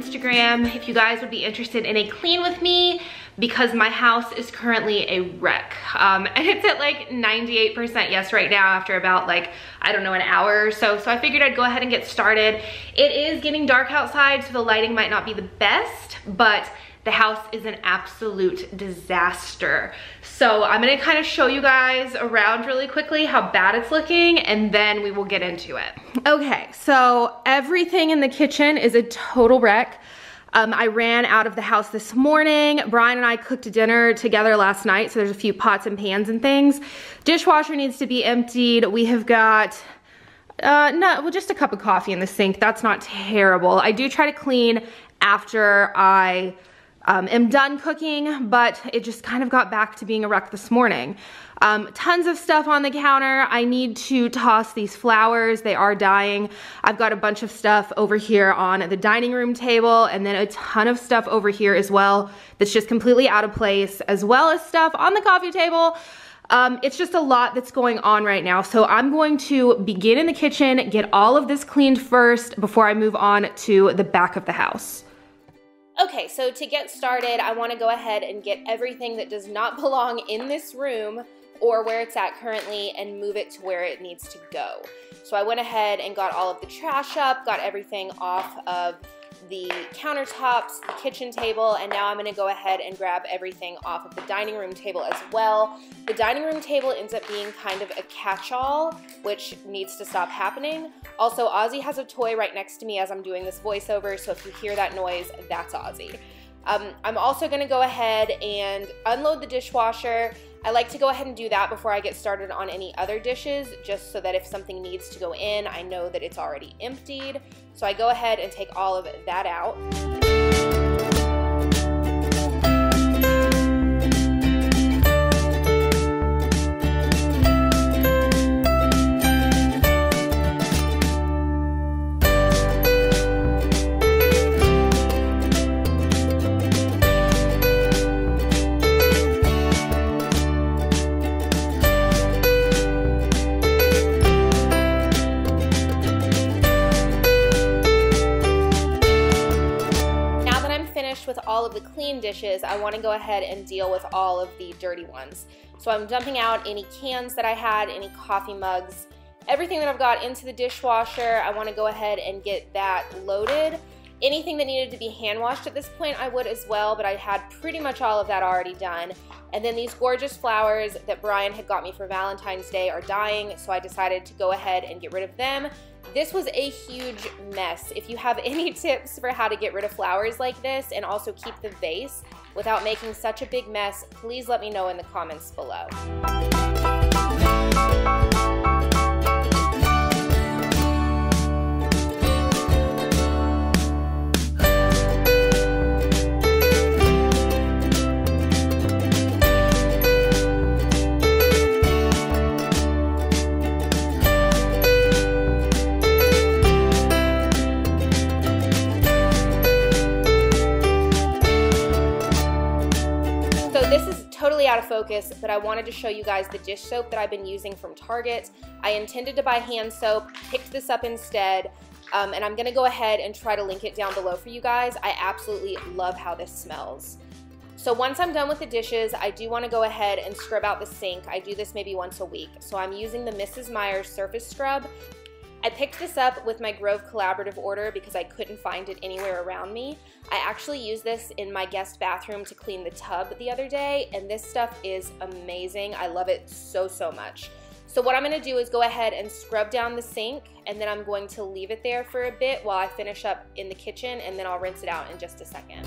Instagram if you guys would be interested in a clean with me, because my house is currently a wreck. And it's at like 98% yes right now after about like, I don't know, an hour or so. So I figured I'd go ahead and get started. It is getting dark outside, so the lighting might not be the best, but the house is an absolute disaster. So I'm gonna kind of show you guys around really quickly how bad it's looking, and then we will get into it. Okay, so everything in the kitchen is a total wreck. I ran out of the house this morning. Brian and I cooked dinner together last night, so there's a few pots and pans and things. Dishwasher needs to be emptied. We have got, just a cup of coffee in the sink. That's not terrible. I do try to clean after I am done cooking, but it just kind of got back to being a wreck this morning. Tons of stuff on the counter. I need to toss these flowers. They are dying. I've got a bunch of stuff over here on the dining room table, and then a ton of stuff over here as well that's just completely out of place, as well as stuff on the coffee table. It's just a lot that's going on right now. So I'm going to begin in the kitchen, get all of this cleaned first before I move on to the back of the house. Okay, so to get started, I want to go ahead and get everything that does not belong in this room or where it's at currently and move it to where it needs to go. So I went ahead and got all of the trash up, got everything off of the countertops, the kitchen table, and now I'm gonna go ahead and grab everything off of the dining room table as well. The dining room table ends up being kind of a catch-all, which needs to stop happening. Also, Ozzy has a toy right next to me as I'm doing this voiceover, so if you hear that noise, that's Ozzy. I'm also gonna go ahead and unload the dishwasher. I like to go ahead and do that before I get started on any other dishes, just so that if something needs to go in, I know that it's already emptied. So I go ahead and take all of that out. With all of the clean dishes, I want to go ahead and deal with all of the dirty ones. So I'm dumping out any cans that I had, any coffee mugs, everything that I've got into the dishwasher. I want to go ahead and get that loaded. Anything that needed to be hand washed at this point I would as well, but I had pretty much all of that already done. And then these gorgeous flowers that Brian had got me for Valentine's Day are dying, so I decided to go ahead and get rid of them. This was a huge mess. If you have any tips for how to get rid of flowers like this and also keep the vase without making such a big mess, please let me know in the comments below. Totally out of focus, but I wanted to show you guys the dish soap that I've been using from Target. I intended to buy hand soap, picked this up instead, and I'm gonna go ahead and try to link it down below for you guys. I absolutely love how this smells. So once I'm done with the dishes, I do want to go ahead and scrub out the sink. I do this maybe once a week. So I'm using the Mrs. Meyer's Surface Scrub. I picked this up with my Grove collaborative order because I couldn't find it anywhere around me. I actually used this in my guest bathroom to clean the tub the other day, and this stuff is amazing. I love it so, so much. So what I'm gonna do is go ahead and scrub down the sink, and then I'm going to leave it there for a bit while I finish up in the kitchen, and then I'll rinse it out in just a second.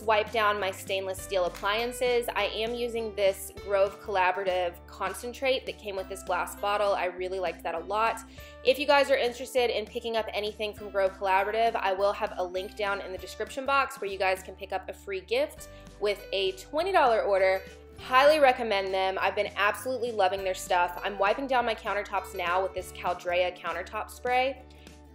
Wipe down down my stainless steel appliances, I am using this Grove Collaborative concentrate that came with this glass bottle. I really liked that a lot. If you guys are interested in picking up anything from Grove Collaborative, I will have a link down in the description box where you guys can pick up a free gift with a $20 order. Highly recommend them. I've been absolutely loving their stuff. I'm wiping down my countertops now with this Caldrea countertop spray.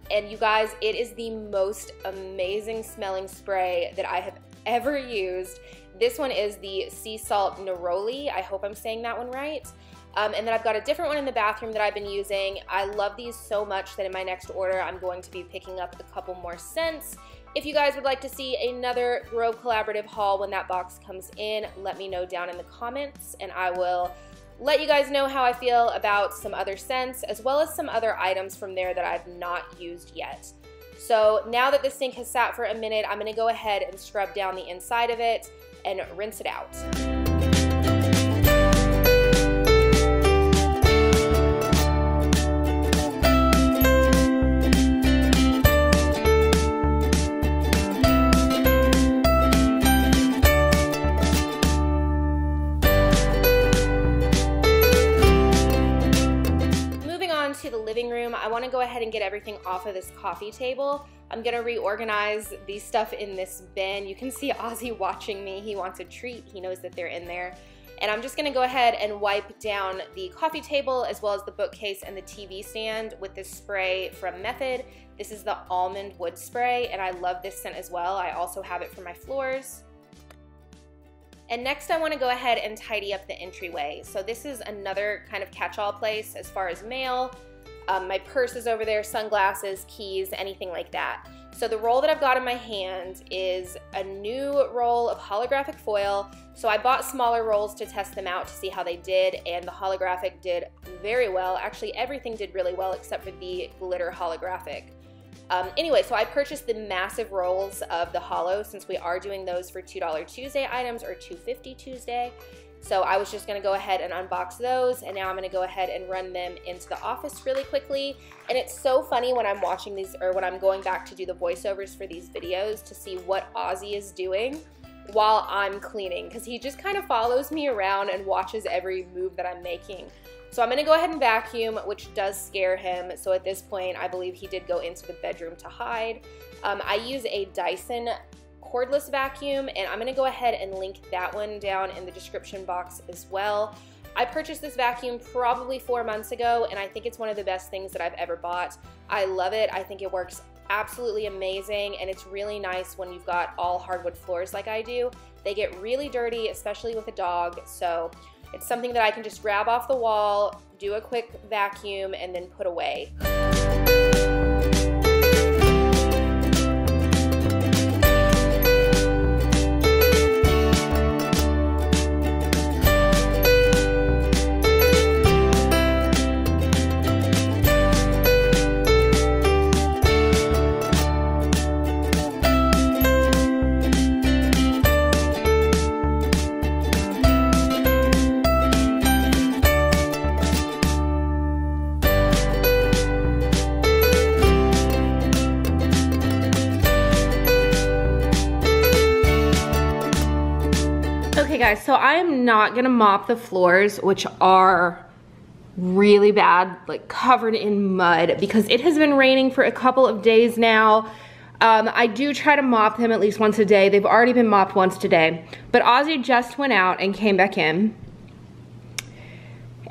And you guys, it is the most amazing smelling spray that I have ever used. This one is the Sea Salt Neroli. I hope I'm saying that one right. And then I've got a different one in the bathroom that I've been using. I love these so much that in my next order, I'm going to be picking up a couple more scents. If you guys would like to see another Grove Collaborative haul when that box comes in, let me know down in the comments, and I will let you guys know how I feel about some other scents, as well as some other items from there that I've not used yet. So now that this sink has sat for a minute, I'm gonna go ahead and scrub down the inside of it and rinse it out. To the living room, I want to go ahead and get everything off of this coffee table. I'm gonna reorganize these stuff in this bin. You can see Ozzy watching me. He wants a treat. He knows that they're in there. And I'm just gonna go ahead and wipe down the coffee table as well as the bookcase and the TV stand with this spray from Method. This is the almond wood spray, and I love this scent as well. I also have it for my floors. And next I want to go ahead and tidy up the entryway. So this is another kind of catch-all place as far as mail. My purse is over there, sunglasses, keys, anything like that. So the roll that I've got in my hand is a new roll of holographic foil. So I bought smaller rolls to test them out to see how they did, and the holographic did very well. Actually, everything did really well except for the glitter holographic. Anyway, so I purchased the massive rolls of the holo since we are doing those for $2 Tuesday items, or $2.50 Tuesday. So I was just gonna go ahead and unbox those, and now I'm gonna go ahead and run them into the office really quickly. And it's so funny when I'm watching these, or when I'm going back to do the voiceovers for these videos, to see what Ozzy is doing while I'm cleaning, because he just kind of follows me around and watches every move that I'm making. So I'm gonna go ahead and vacuum, which does scare him. So at this point, I believe he did go into the bedroom to hide. I use a Dyson cordless vacuum, and I'm gonna go ahead and link that one down in the description box as well. I purchased this vacuum probably 4 months ago, and I think it's one of the best things that I've ever bought. I love it. I think it works absolutely amazing, and it's really nice when you've got all hardwood floors like I do. They get really dirty, especially with a dog, so it's something that I can just grab off the wall, do a quick vacuum, and then put away. Okay guys, so I am not gonna mop the floors, which are really bad, like covered in mud, because it has been raining for a couple of days now. I do try to mop them at least once a day. They've already been mopped once today, but Ozzy just went out and came back in.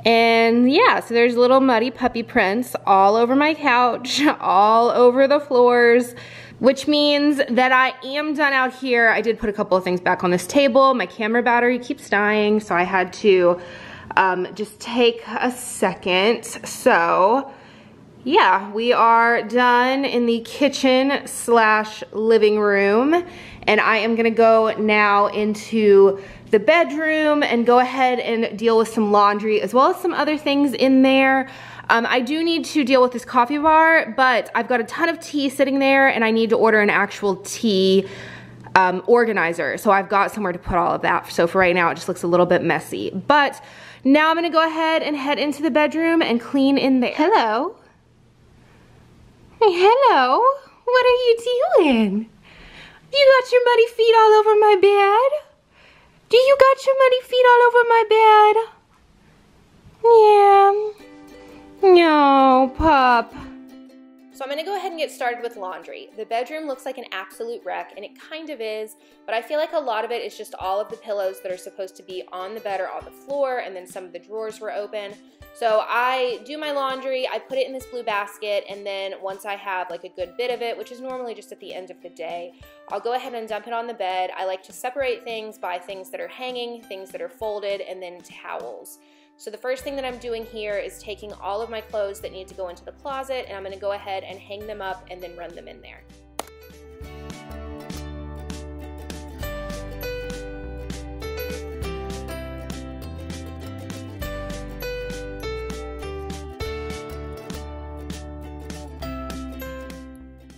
And yeah, so there's little muddy puppy prints all over my couch, all over the floors, which means that I am done out here. I did put a couple of things back on this table. My camera battery keeps dying, so I had to just take a second. So yeah, we are done in the kitchen slash living room, and I am gonna go now into the bedroom and go ahead and deal with some laundry as well as some other things in there. I do need to deal with this coffee bar, but I've got a ton of tea sitting there, and I need to order an actual tea organizer. So I've got somewhere to put all of that. So for right now, it just looks a little bit messy. But now I'm gonna go ahead and head into the bedroom and clean in there. Hello. Hey, hello. What are you doing? You got your muddy feet all over my bed? Do you got your muddy feet all over my bed? Yeah. No, pup. So I'm gonna go ahead and get started with laundry. The bedroom looks like an absolute wreck, and it kind of is, but I feel like a lot of it is just all of the pillows that are supposed to be on the bed or on the floor, and then some of the drawers were open. So I do my laundry, I put it in this blue basket, and then once I have like a good bit of it, which is normally just at the end of the day, I'll go ahead and dump it on the bed. I like to separate things by things that are hanging, things that are folded, and then towels. So the first thing that I'm doing here is taking all of my clothes that need to go into the closet, and I'm gonna go ahead and hang them up and then run them in there.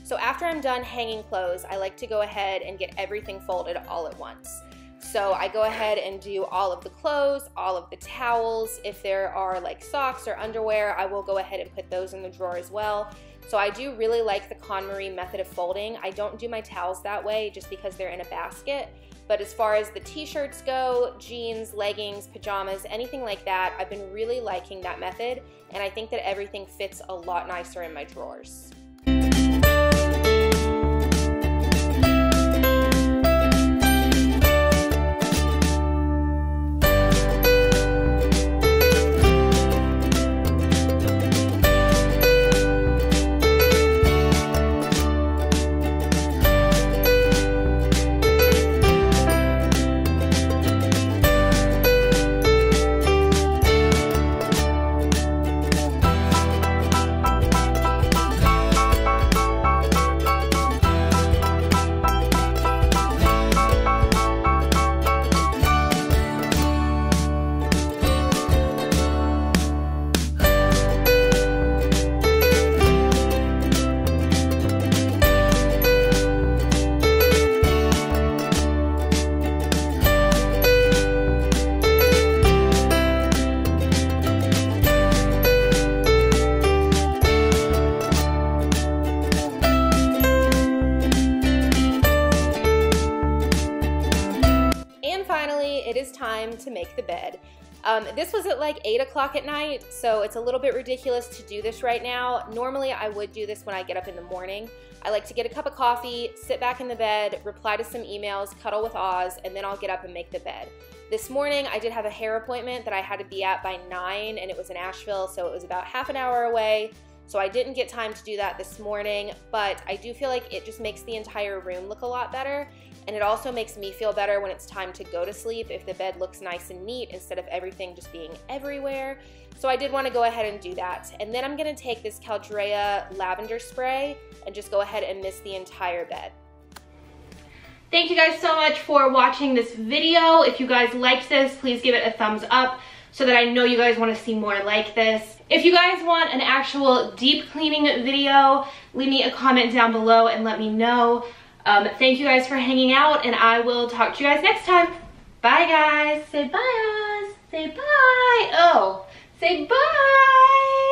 So after I'm done hanging clothes, I like to go ahead and get everything folded all at once. So I go ahead and do all of the clothes, all of the towels. If there are like socks or underwear, I will go ahead and put those in the drawer as well. So I do really like the KonMari method of folding. I don't do my towels that way just because they're in a basket. But as far as the t-shirts go, jeans, leggings, pajamas, anything like that, I've been really liking that method. And I think that everything fits a lot nicer in my drawers. It is time to make the bed. This was at like 8 o'clock at night, so it's a little bit ridiculous to do this right now. Normally I would do this when I get up in the morning. I like to get a cup of coffee, sit back in the bed, reply to some emails, cuddle with Oz, and then I'll get up and make the bed. This morning I did have a hair appointment that I had to be at by 9, and it was in Asheville, so it was about half an hour away. So I didn't get time to do that this morning, but I do feel like it just makes the entire room look a lot better. And it also makes me feel better when it's time to go to sleep if the bed looks nice and neat instead of everything just being everywhere. So I did want to go ahead and do that. And then I'm going to take this Caldrea lavender spray and just go ahead and mist the entire bed. Thank you guys so much for watching this video. If you guys liked this, please give it a thumbs up so that I know you guys want to see more like this. If you guys want an actual deep cleaning video, leave me a comment down below and let me know. Thank you guys for hanging out, and I will talk to you guys next time. Bye, guys. Say bye, Oz. Say bye. Oh, say bye.